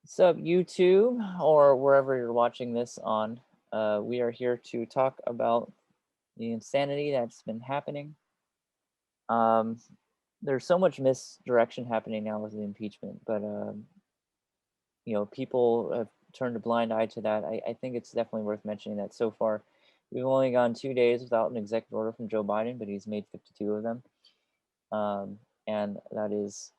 What's up, YouTube, or wherever you're watching this on? We are here to talk about the insanity that's been happening. Um, there's so much misdirection happening now with the impeachment, but people have turned a blind eye to that. I think it's definitely worth mentioning that so far we've only gone 2 days without an executive order from Joe Biden, but he's made 52 of them, and that is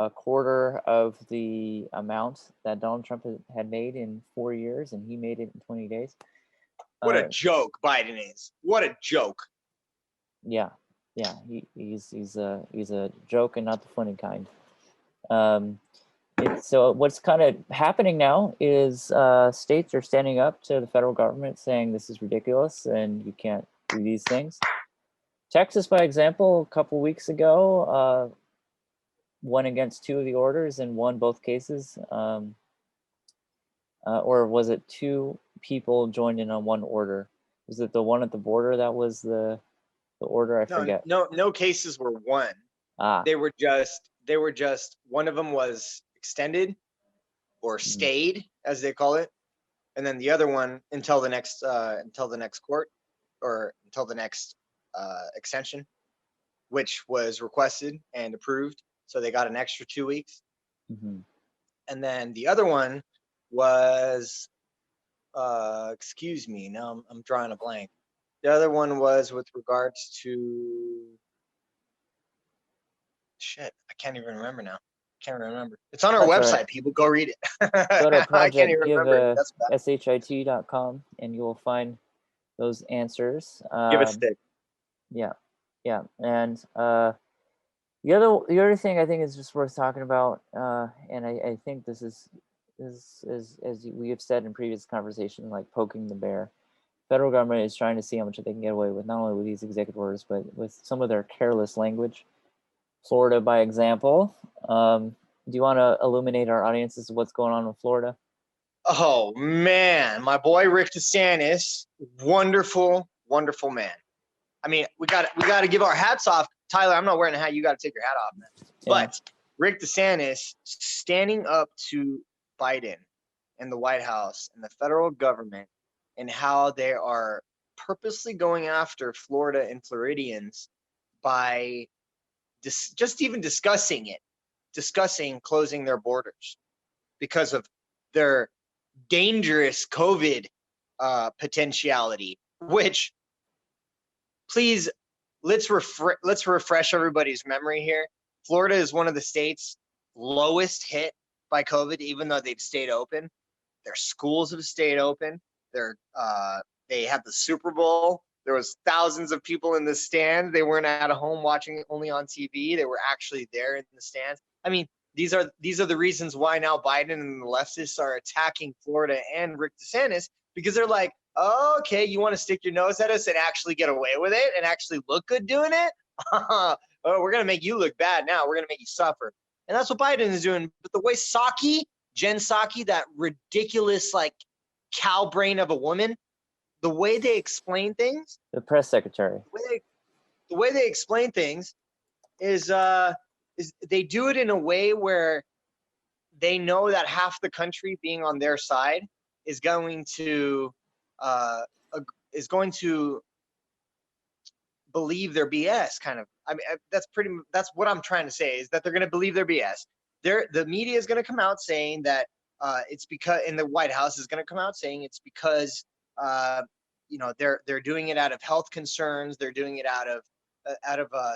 a quarter of the amount that Donald Trump had made in 4 years, and he made it in 20 days. What a joke Biden is. What a joke. Yeah, he's a joke and not the funny kind. So what's kind of happening now is states are standing up to the federal government saying this is ridiculous and you can't do these things. Texas, by example, a couple weeks ago, won against two of the orders and won both cases. Or was it two people joined in on one order? Was it the one at the border that was the order? I forget. No cases were won. They were just one of them was extended or stayed, as they call it, and then the other one until the next court or until the next extension, which was requested and approved. So they got an extra 2 weeks. Mm-hmm. And then the other one was, excuse me, now I'm drawing a blank. The other one was with regards to shit. I can't even remember now. Can't remember. It's on our website. Right. People go read it. Go to project.give.shit.com and you will find those answers. Give a stick. Yeah, and the other thing I think is just worth talking about, and I think this is as we have said in previous conversation, like poking the bear. Federal government is trying to see how much they can get away with, not only with these executive orders, but with some of their careless language. Florida, by example. Do you want to illuminate our audience as to what's going on in Florida? Oh man, my boy Rick DeSantis, wonderful, wonderful man. I mean, we got to give our hats off. Tyler, I'm not wearing a hat. You got to take your hat off, man. Yeah. But Rick DeSantis standing up to Biden and the White House and the federal government and how they are purposely going after Florida and Floridians by just even discussing closing their borders because of their dangerous COVID potentiality, which please let's refresh everybody's memory here. Florida is one of the states lowest hit by COVID, even though they've stayed open. Their schools have stayed open. They had the Super Bowl. There was thousands of people in the stand. They weren't at home watching it only on TV. They were actually there in the stands. I mean, these are the reasons why now Biden and the leftists are attacking Florida and Rick DeSantis, because they're like, oh, okay, you want to stick your nose at us and actually get away with it and actually look good doing it? Oh, we're going to make you look bad now. We're going to make you suffer. And that's what Biden is doing. But the way Jen Psaki, that ridiculous, like, cow brain of a woman, the way they explain things, the press secretary, the way they explain things is they do it in a way where they know that half the country being on their side is going to believe their BS. Kind of. I mean, that's what I'm trying to say, is that they're going to believe their BS. The media is going to come out saying that it's because, and the White House is going to come out saying it's because they're doing it out of health concerns. They're doing it out of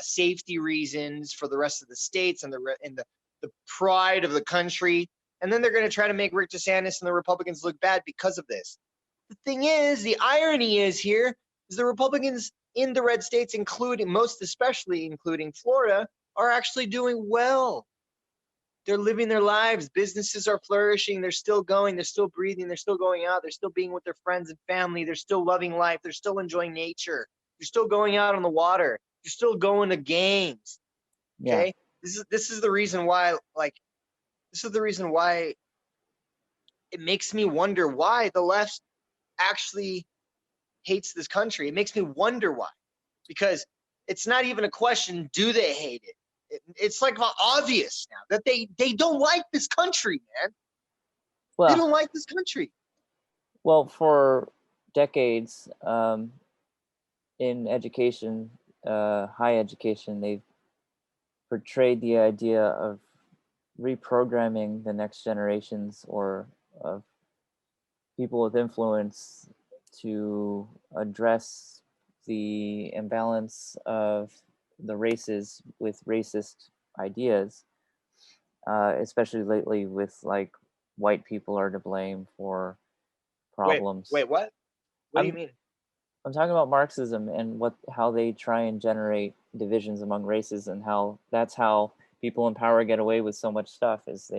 safety reasons for the rest of the states and the pride of the country. And then they're going to try to make Rick DeSantis and the Republicans look bad because of this. The thing is, the irony is here is the Republicans in the red states, including Florida, are actually doing well. They're living their lives. Businesses are flourishing. They're still going. They're still breathing. They're still going out. They're still being with their friends and family. They're still loving life. They're still enjoying nature. They're still going out on the water. They're still going to games. Okay? Yeah. This is the reason why, it makes me wonder why the left actually hates this country. It makes me wonder why. Because it's not even a question, do they hate it? It's like obvious now that they don't like this country, man. They Well, don't like this country. well, for decades, in education, high education, they've portrayed the idea of reprogramming the next generations or of people with influence to address the imbalance of the races with racist ideas, especially lately with like white people are to blame for Wait, problems. wait, what? What do you I'm mean? I'm talking about Marxism and how they try and generate divisions among races and how that's how people in power get away with so much stuff is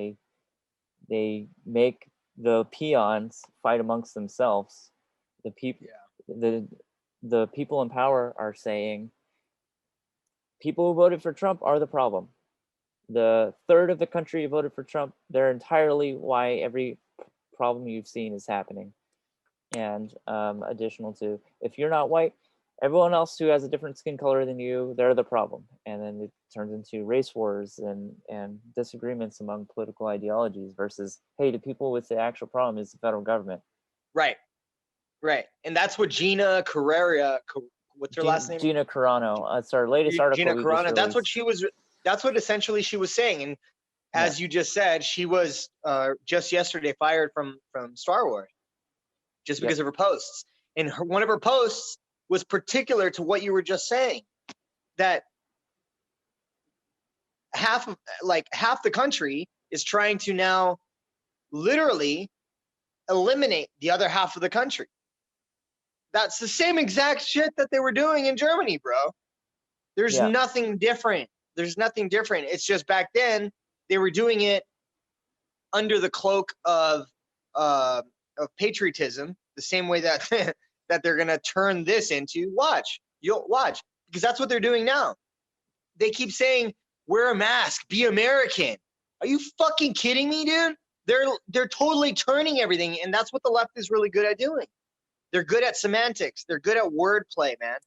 they make the peons fight amongst themselves. The people Yeah. the the people in power are saying people who voted for Trump are the problem. The third of the country who voted for Trump, they're entirely why every problem you've seen is happening. And additional to, if you're not white, everyone else who has a different skin color than you, they're the problem. And then it turns into race wars and disagreements among political ideologies versus, hey, the people with the actual problem is the federal government. Right. Right. And that's what Gina Carrera, what's her last name? Gina Carano. It's our latest article Gina we just Carrera. released. That's what essentially she was saying. And Yeah. as you just said, she was just yesterday fired from Star Wars just because of her posts. And one of her posts was particular to what you were just saying, that half the country is trying to now literally eliminate the other half of the country. That's the same exact shit that they were doing in Germany, bro. There's Yeah. nothing different. There's nothing different. It's just back then they were doing it under the cloak of patriotism, the same way that that they're gonna turn this into. You'll watch, because that's what they're doing now. They keep saying, wear a mask, be American. Are you fucking kidding me, dude? They're totally turning everything, and that's what the left is really good at doing. They're good at semantics. They're good at wordplay, man.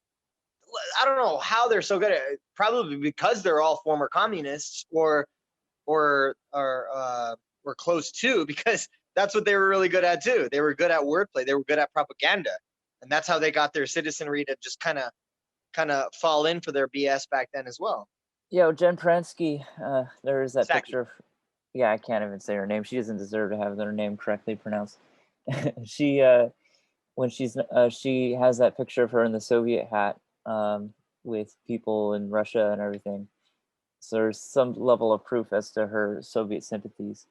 I don't know how they're so good at it. Probably because they're all former communists or close to, because that's what they were really good at too. They were good at wordplay. They were good at propaganda, and that's how they got their citizenry to just kind of fall in for their BS back then as well. Yeah, Jen Pransky, there is that Saki. picture of, yeah, I can't even say her name. She doesn't deserve to have her name correctly pronounced. She when she has that picture of her in the Soviet hat, with people in Russia and everything. So there's some level of proof as to her Soviet sympathies.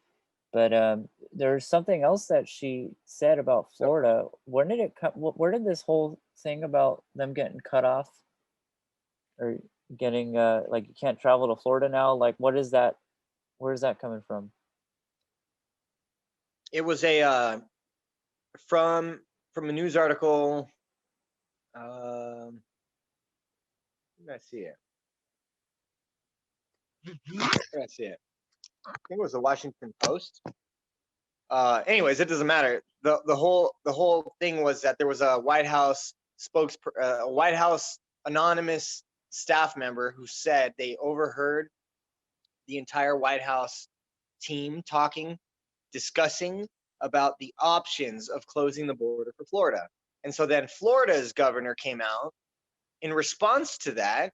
But there's something else that she said about Florida. Where did it come? Where did this whole thing about them getting cut off or getting like you can't travel to Florida now? Like, what is that? Where is that coming from? It was a from a news article. Where did I see it? Where did I see it? I think it was the Washington Post. Anyways, it doesn't matter. The whole thing was that there was a White House a White House anonymous staff member who said they overheard the entire White House team discussing about the options of closing the border for Florida. And so then Florida's governor came out in response to that,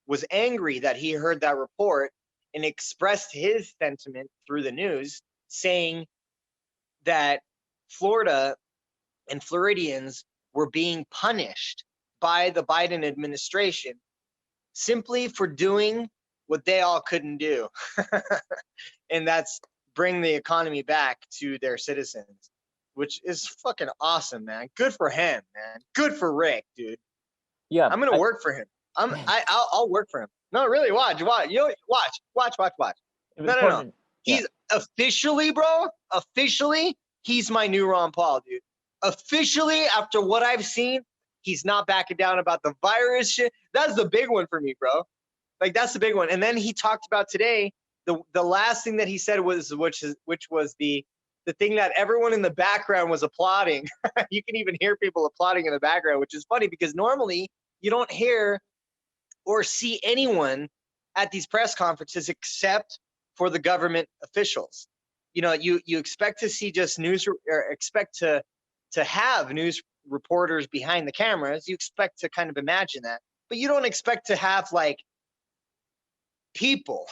was angry that he heard that report, and expressed his sentiment through the news, saying that Florida and Floridians were being punished by the Biden administration simply for doing what they all couldn't do. And that's bring the economy back to their citizens, which is fucking awesome, man. Good for him, man. Good for Rick, dude. Yeah, I'm gonna work for him. I'll work for him. No, really, watch. No. important. Yeah, He's officially, bro. Officially, he's my new Ron Paul, dude. Officially, after what I've seen, he's not backing down about the virus shit. That's the big one for me, bro. Like, that's the big one. And then he talked about today. The last thing that he said was which was the thing that everyone in the background was applauding. You can even hear people applauding in the background, which is funny because normally you don't hear or see anyone at these press conferences except for the government officials. you know, you expect to see just news or expect to have news reporters behind the cameras. You expect to kind of imagine that, but you don't expect to have like people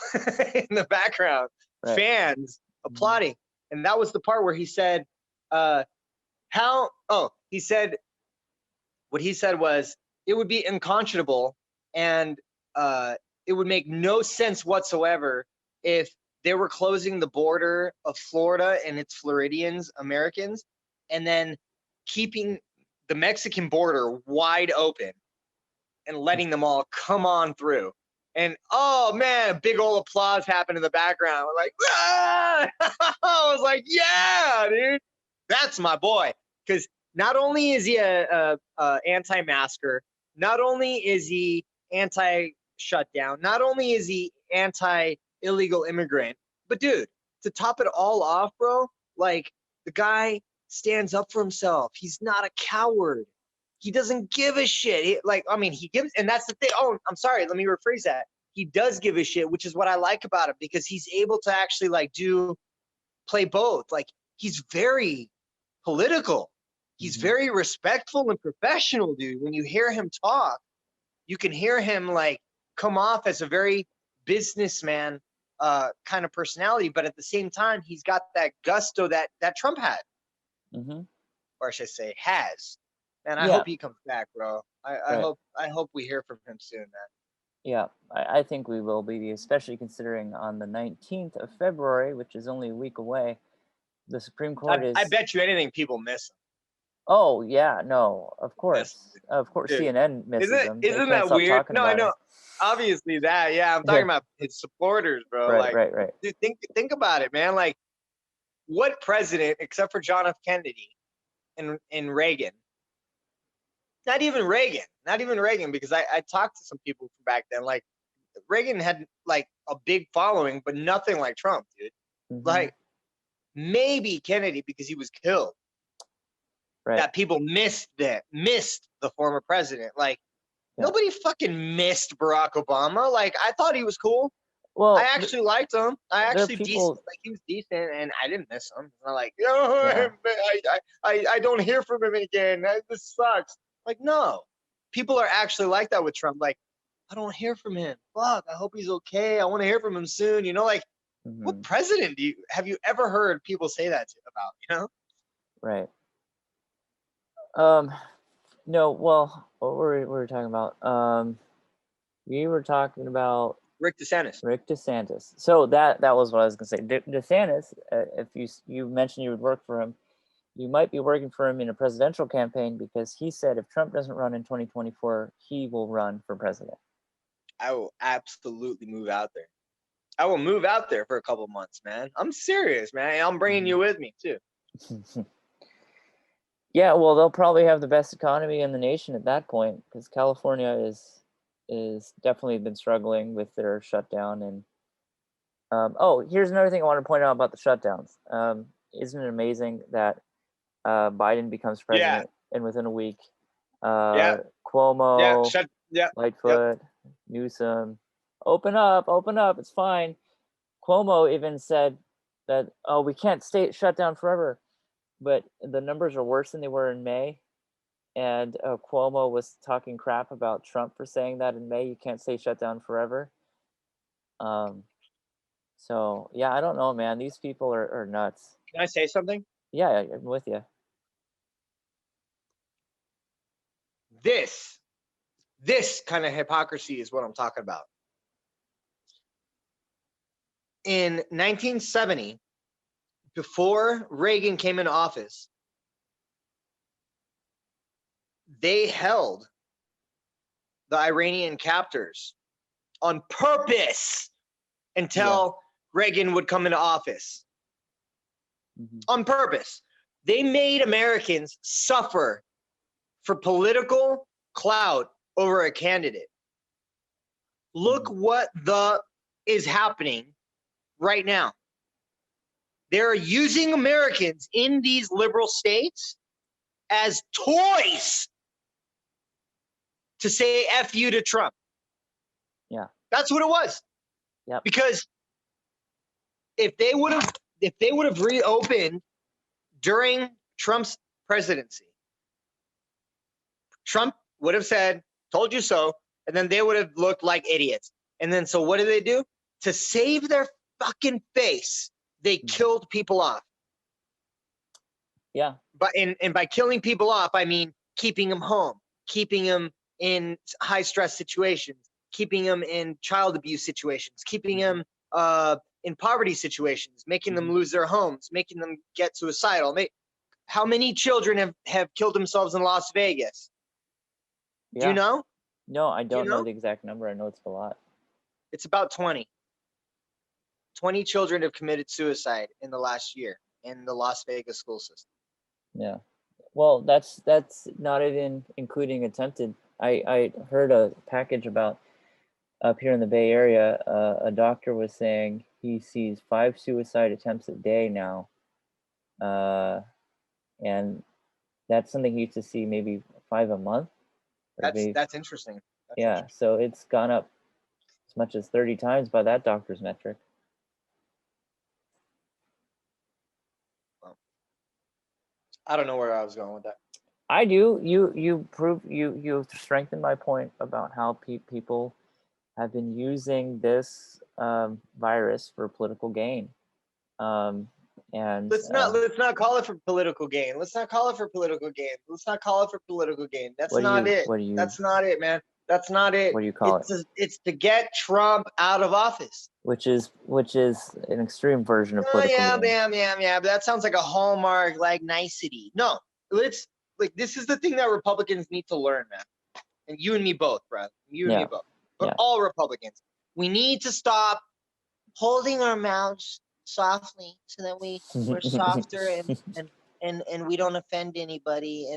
in the background, Right. fans applauding. And that was the part where he said, he said, what he said was, it would be unconscionable and it would make no sense whatsoever if they were closing the border of Florida and its Floridians, Americans, and then keeping the Mexican border wide open and letting them all come on through. And oh man, big old applause happened in the background. We're like, ah! I was like, yeah, dude, that's my boy. Because not only is he a anti-masker, not only is he anti-shutdown, not only is he anti-illegal immigrant, but dude, to top it all off, bro, like the guy stands up for himself. He's not a coward. He doesn't give a shit. He gives, and that's the thing. Oh, I'm sorry. Let me rephrase that. He does give a shit, which is what I like about him, because he's able to actually play both. Like, he's very political. He's very respectful and professional, dude. When you hear him talk, you can hear him like come off as a very businessman kind of personality, but at the same time, he's got that gusto that Trump had, or I should say, has. And I hope he comes back, bro. I hope we hear from him soon, man. Yeah, I think we will be, especially considering on the 19th of February, which is only a week away, the Supreme Court is. I bet you anything people miss him. Oh yeah, no, of course, dude, CNN misses him. Isn't that weird? No, I know. Obviously that, yeah. I'm talking about his supporters, bro. Right. Dude, think about it, man. Like, what president, except for John F. Kennedy and Reagan? Not even Reagan, because I talked to some people from back then. Like, Reagan had like a big following, but nothing like Trump, dude. Like, maybe Kennedy, because he was killed. Right. That people missed the former president. Like, nobody fucking missed Barack Obama. Like, I thought he was cool. Well, I actually liked him. He was decent, and I didn't miss him. I'm like, I don't hear from him again. This sucks. Like, no, people are actually like that with Trump. Like, I don't hear from him. Fuck, I hope he's okay. I want to hear from him soon. You know, like, what president have you ever heard people say that about? You know? Right. No. Well, what were we talking about? We were talking about Rick DeSantis. So that was what I was gonna say. DeSantis, if you mentioned you would work for him, you might be working for him in a presidential campaign, because he said if Trump doesn't run in 2024, he will run for president. I will absolutely move out there. I will move out there for a couple months, man. I'm serious, man. I'm bringing you with me too. Yeah, well, they'll probably have the best economy in the nation at that point, because California is definitely been struggling with their shutdown. And here's another thing I want to point out about the shutdowns. Isn't it amazing that Biden becomes president and within a week, Cuomo, Lightfoot, Newsom, open up, it's fine. Cuomo even said that, we can't stay shut down forever, but the numbers are worse than they were in May. And Cuomo was talking crap about Trump for saying that in May, you can't stay shut down forever. So yeah, I don't know, man. These people are nuts. Can I say something? Yeah, I'm with you. This kind of hypocrisy is what I'm talking about. In 1970, before Reagan came into office, they held the Iranian captors on purpose until Reagan would come into office. On purpose. They made Americans suffer for political clout over a candidate. Look what is happening right now. They're using Americans in these liberal states as toys to say F you to Trump. Yeah. That's what it was. Yeah. Because if they would have if they would have reopened during Trump's presidency, Trump would have said, "Told you so," and then they would have looked like idiots. And then so what do? To save their fucking face, they killed people off. Yeah. But and by killing people off, I mean keeping them home, keeping them in high stress situations, keeping them in child abuse situations, keeping them in poverty situations, making them lose their homes, making them get suicidal. How many children have killed themselves in Las Vegas? Yeah. Do you know? No, I don't know know? the exact number. I know it's a lot. It's about 20. 20 children have committed suicide in the last year in the Las Vegas school system. Yeah. Well, that's not even including attempted. I heard a package about up here in the Bay Area. A doctor was saying he sees 5 suicide attempts a day now, and that's something he used to see maybe 5 a month. That's interesting. Yeah, so it's gone up as much as 30 times by that doctor's metric. I don't know where I was going with that. I do. You strengthened my point about how people have been using this virus for political gain. And let's not call it for political gain. Let's not call it for political gain. Let's not call it for political gain. That's not it. That's not it, man. That's not it. What do you call it? It's to get Trump out of office. Which is an extreme version of political gain. Yeah. But that sounds like a hallmark, like nicety. No, this is the thing that Republicans need to learn, man. And you and me both, Brad. You and me both. But all Republicans, we need to stop holding our mouths softly so that we're softer and we don't offend anybody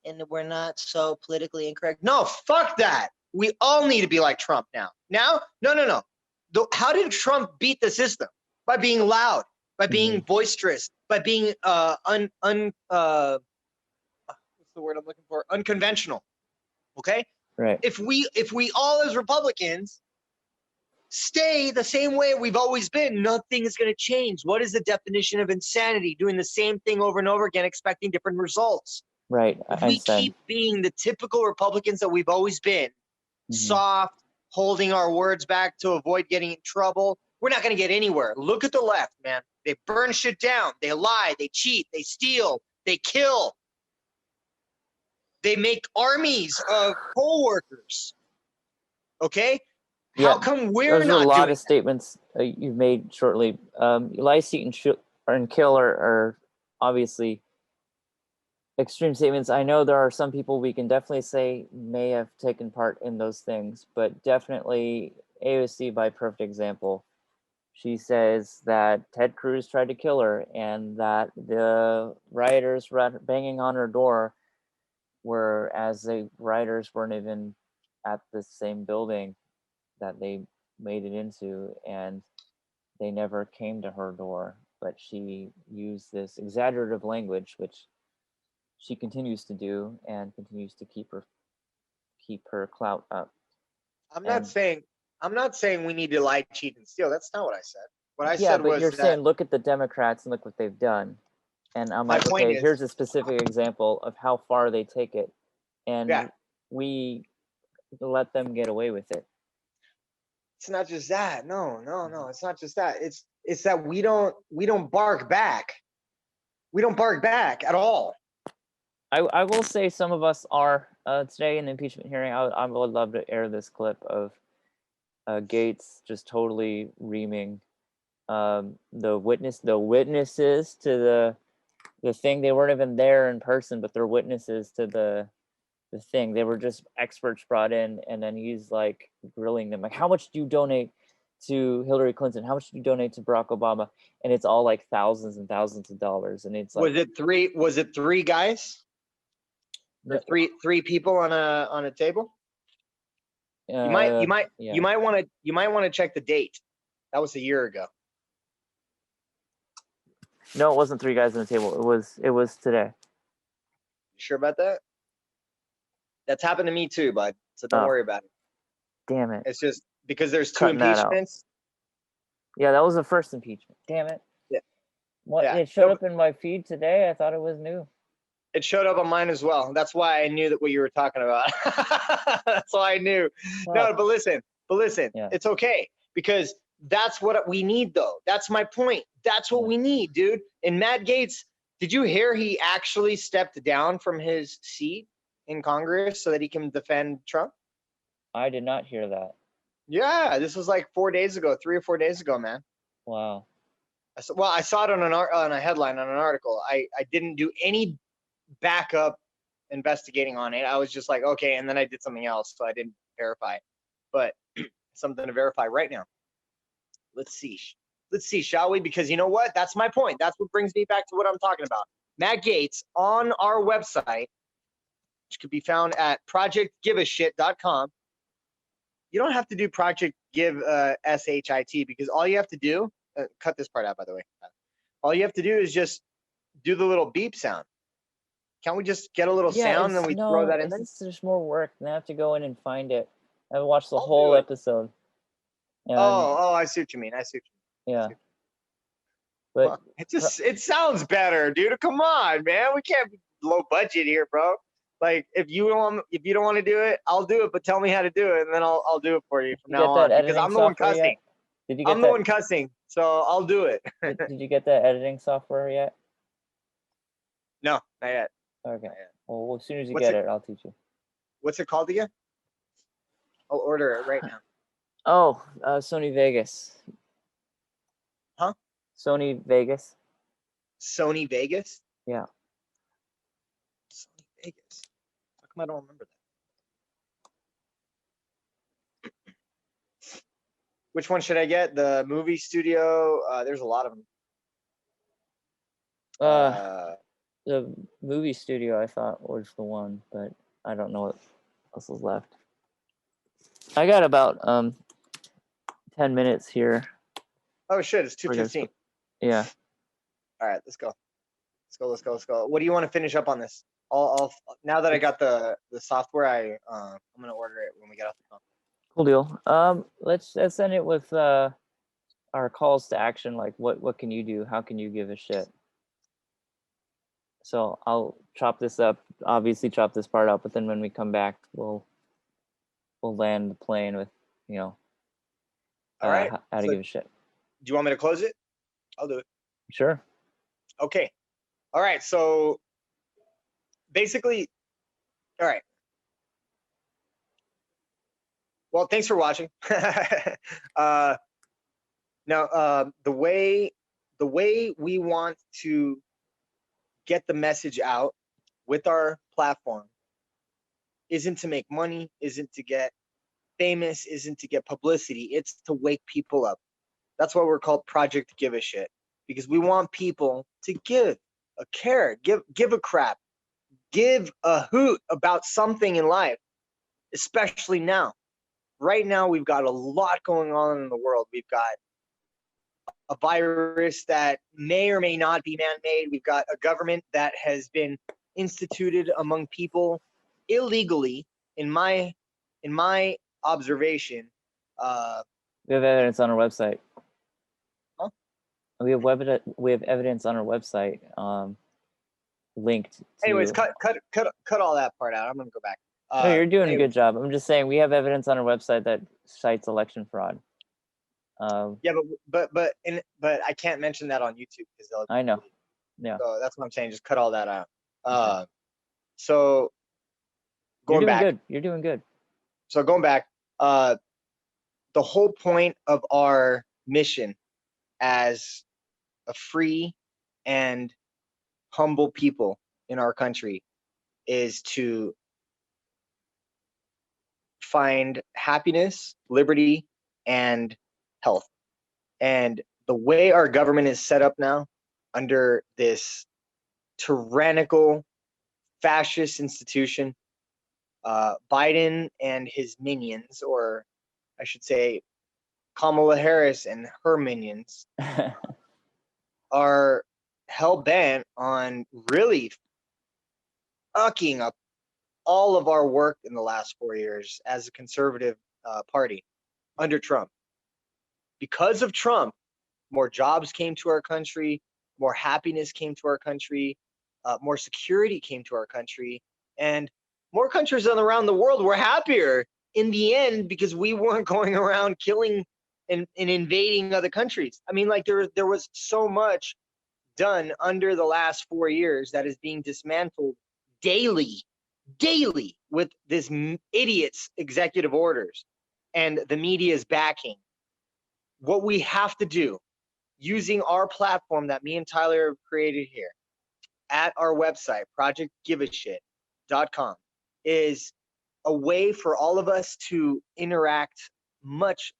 and we're not so politically incorrect. No, fuck that. We all need to be like Trump now. No. How did Trump beat the system? By being loud, by being boisterous, by being what's the word I'm looking for? Unconventional. Okay? Right. If we all as Republicans stay the same way we've always been, nothing is going to change. What is the definition of insanity? Doing the same thing over and over again, expecting different results. Right. If we keep being the typical Republicans that we've always been, soft, holding our words back to avoid getting in trouble, we're not going to get anywhere. Look at the left, man. They burn shit down. They lie. They cheat. They steal. They kill. They make armies of poll workers. Okay? How come we're not? Those are a lot of statements you've made shortly. Lie, cheat, and kill are obviously extreme statements. I know there are some people we can definitely say may have taken part in those things, but definitely AOC by perfect example. She says that Ted Cruz tried to kill her and that the rioters banging on her door were, as the rioters weren't even at the same building that they made it into, and they never came to her door, but she used this exaggerative language, which she continues to do and continues to keep her clout up. I'm not saying we need to lie, cheat, and steal. That's not what I said. What I said was, you're saying look at the Democrats and look what they've done. And I'm like, okay, here's a specific example of how far they take it, and we let them get away with it. It's not just that. No. It's not just that. It's that we don't bark back. We don't bark back at all. I will say some of us are today in the impeachment hearing. I would love to air this clip of Gates just totally reaming the witnesses to the thing. They weren't even there in person, but they're witnesses to the thing. They were just experts brought in, and then he's like grilling them, like, how much do you donate to Hillary Clinton? How much do you donate to Barack Obama? And it's all like thousands and thousands of dollars. And it's like, was it three guys? Or three people on a table? You might want to check the date. That was a year ago. No, it wasn't 3 guys on the table. It was today. You sure about that? That's happened to me too, bud. So don't worry about it. Damn it. It's just because there's 2 impeachments. Yeah, that was the first impeachment. Damn it. Yeah. What? Yeah. It showed up in my feed today. I thought it was new. It showed up on mine as well. That's why I knew that what you were talking about. That's why I knew. No, Fuck. but listen, Yeah. it's okay because that's what we need though. That's my point. That's what Yeah. we need, dude. And Matt Gaetz, did you hear he actually stepped down from his seat in Congress so that he can defend Trump? I did not hear that. Yeah, this was like 4 days ago, 3 or 4 days ago, man. Wow. Well, I saw it on a headline on an article. I didn't do any backup investigating on it. I was just like, okay, and then I did something else, so I didn't verify. But something to verify right now. Let's see, shall we? Because you know what? That's my point. That's what brings me back to what I'm talking about. Matt Gaetz on our website, which could be found at projectgiveashit.com. You don't have to do Project Give SHIT because all you have to do, cut this part out, by the way. All you have to do is just do the little beep sound. Can't we just get a little sound and we throw that in there? It's just more work. And I have to go in and find it. I watched the I'll whole do it. episode. And I see what you mean. yeah. But It sounds better, dude. Come on, man. We can't be low budget here, bro. Like if you don't want to do it, I'll do it. But tell me how to do it, and then I'll do it for you from now on. Because I'm the one cussing. Did you get I'm the one cussing, so I'll do it. Did you get that editing software yet? No, not yet. Okay. Not yet. Well, as soon as you get it, I'll teach you. What's it called again? I'll order it right now. Oh, Sony Vegas. Huh? Sony Vegas. Sony Vegas? Yeah. Sony Vegas. How come I don't remember that? Which one should I get? The movie studio? There's a lot of them. The movie studio I thought was the one, but I don't know what else is left. I got about 10 minutes here. Oh shit, it's 2:15. Yeah. All right, let's go. Let's go. What do you want to finish up on this? I'll now that I got the software, I'm gonna order it when we get off the phone. Cool deal. Let's end it with our calls to action. Like, what can you do? How can you give a shit? So I'll chop this up. Obviously, chop this part out. But then when we come back, we'll land the plane with All right. How to give a shit. Do you want me to close it? I'll do it. Sure. Okay. All right. So basically, all right. Well, thanks for watching. Now, the way we want to get the message out with our platform isn't to make money, isn't to get famous, isn't to get publicity. It's to wake people up. That's why we're called Project Give a Shit, because we want people to give a care, give a crap, give a hoot about something in life, especially now. Right now, we've got a lot going on in the world. We've got a virus that may or may not be man-made. We've got a government that has been instituted among people illegally. In my observation, we have evidence on our website. Huh? We have evidence on our website linked to... Anyways, cut all that part out. I'm gonna go back. No, you're doing a good job. I'm just saying we have evidence on our website that cites election fraud. Yeah, but I can't mention that on YouTube because they'll. I know. Yeah. So that's what I'm saying. Just cut all that out. So going back. You're doing good. So going back, the whole point of our mission as a free and humble people in our country is to find happiness, liberty, and health. And the way our government is set up now, under this tyrannical fascist institution, Biden and his minions, or I should say Kamala Harris and her minions, are hell-bent on really fucking up all of our work in the last 4 years as a conservative party under Trump. Because of Trump, more jobs came to our country, more happiness came to our country, more security came to our country, and more countries around the world were happier in the end because we weren't going around killing and invading other countries. I mean, like there was so much done under the last 4 years that is being dismantled daily with this idiot's executive orders and the media's backing. What we have to do using our platform that me and Tyler have created here at our website, projectgiveashit.com, is a way for all of us to interact much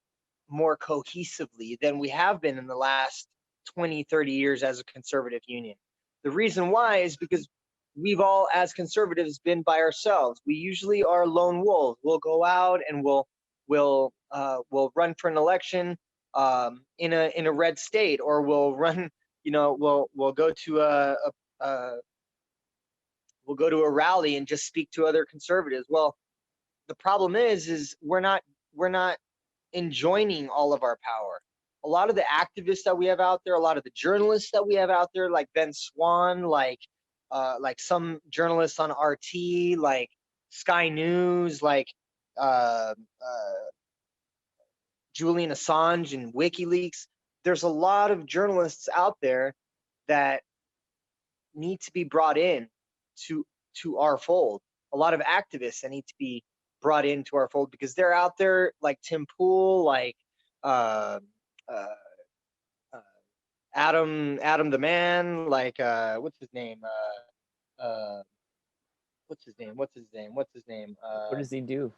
more cohesively than we have been in the last 20, 30 years as a conservative union. The reason why is because we've all, as conservatives, been by ourselves. We usually are lone wolves. We'll go out and we'll run for an election in a red state, or we'll run, we'll go to we'll go to a rally and just speak to other conservatives. Well, the problem is we're not enjoining all of our power. A lot of the activists that we have out there, a lot of the journalists that we have out there, like Ben Swan, like some journalists on RT, like Sky News, like Julian Assange and WikiLeaks. There's a lot of journalists out there that need to be brought in to our fold. A lot of activists that need to be brought into our fold because they're out there, like Tim Pool, like Adam the Man, like what's his name? What's his name? What does he do?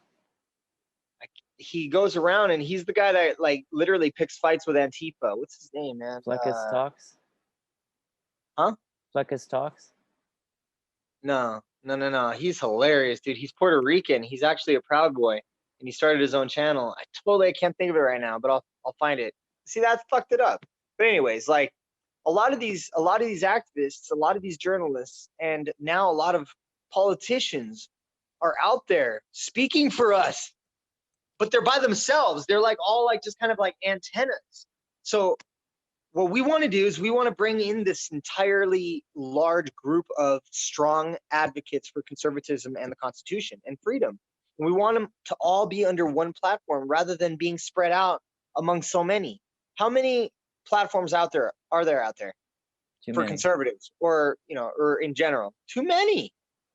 He goes around and he's the guy that like literally picks fights with Antifa. What's his name, man? Fleckus Talks? Huh? Fleckus Talks? No. He's hilarious, dude. He's Puerto Rican. He's actually a Proud Boy, and he started his own channel. I can't think of it right now, but I'll find it. See, that's fucked it up. But anyways, like a lot of these activists, a lot of these journalists, and now a lot of politicians are out there speaking for us, but they're by themselves. They're like all like just kind of like antennas. So what we want to do is we want to bring in this entirely large group of strong advocates for conservatism and the Constitution and freedom. And we want them to all be under one platform rather than being spread out among so many. How many platforms are there out there for conservatives, or or in general? Too many.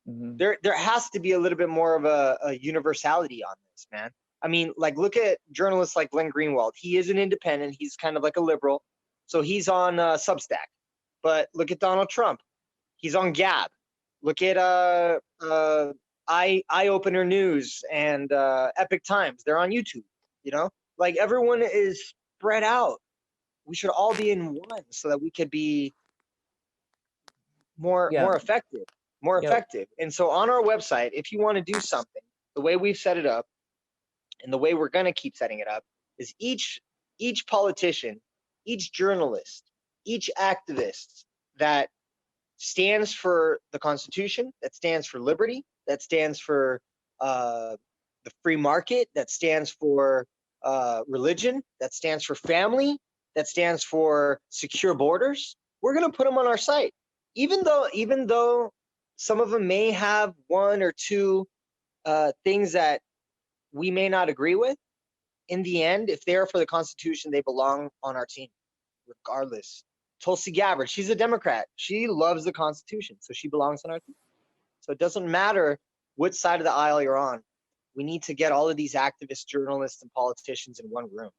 Mm-hmm. There has to be a little bit more of a universality on this, man. I mean, like, look at journalists like Glenn Greenwald. He is an independent. He's kind of like a liberal. So he's on Substack. But look at Donald Trump. He's on Gab. Look at Eye Opener News and Epic Times. They're on YouTube. Like everyone is spread out. We should all be in one so that we could be more effective. And so on our website, if you want to do something, the way we've set it up, and the way we're going to keep setting it up, is each politician, each journalist, each activist that stands for the Constitution, that stands for liberty, that stands for the free market, that stands for religion, that stands for family, that stands for secure borders, we're going to put them on our site. Even though some of them may have one or two things that we may not agree with, in the end, if they're for the Constitution, they belong on our team, regardless. Tulsi Gabbard, she's a Democrat. She loves the Constitution, so she belongs on our team. So it doesn't matter which side of the aisle you're on. We need to get all of these activists, journalists, and politicians in one room,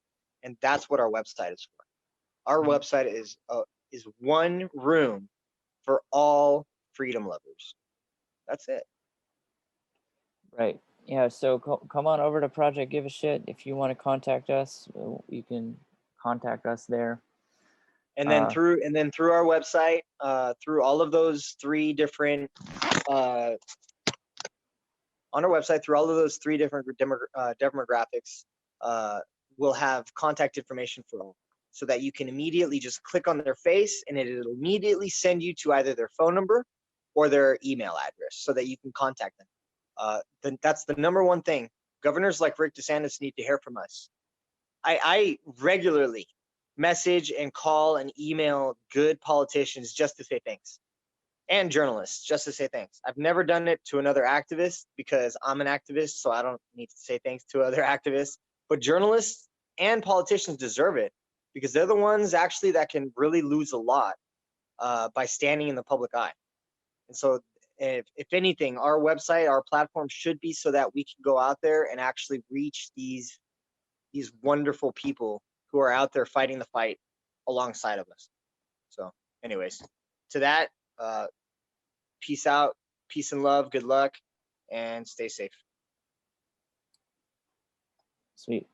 and that's what our website is for. Our website is one room for all freedom lovers. That's it. Right. Yeah. So come on over to Project Give a Shit. If you want to contact us, you can contact us there. And then through our website, through all of those three different on our website, through all of those three different demographics, we'll have contact information for all, so that you can immediately just click on their face and it'll immediately send you to either their phone number or their email address, so that you can contact them. That's the number one thing. Governors like Rick DeSantis need to hear from us. I regularly message and call and email good politicians just to say thanks, and journalists just to say thanks. I've never done it to another activist because I'm an activist, so I don't need to say thanks to other activists. But journalists and politicians deserve it because they're the ones actually that can really lose a lot by standing in the public eye. And so if anything, our website, our platform should be so that we can go out there and actually reach these wonderful people who are out there fighting the fight alongside of us. So anyways, to that, peace out, peace and love, good luck, and stay safe. Sweet.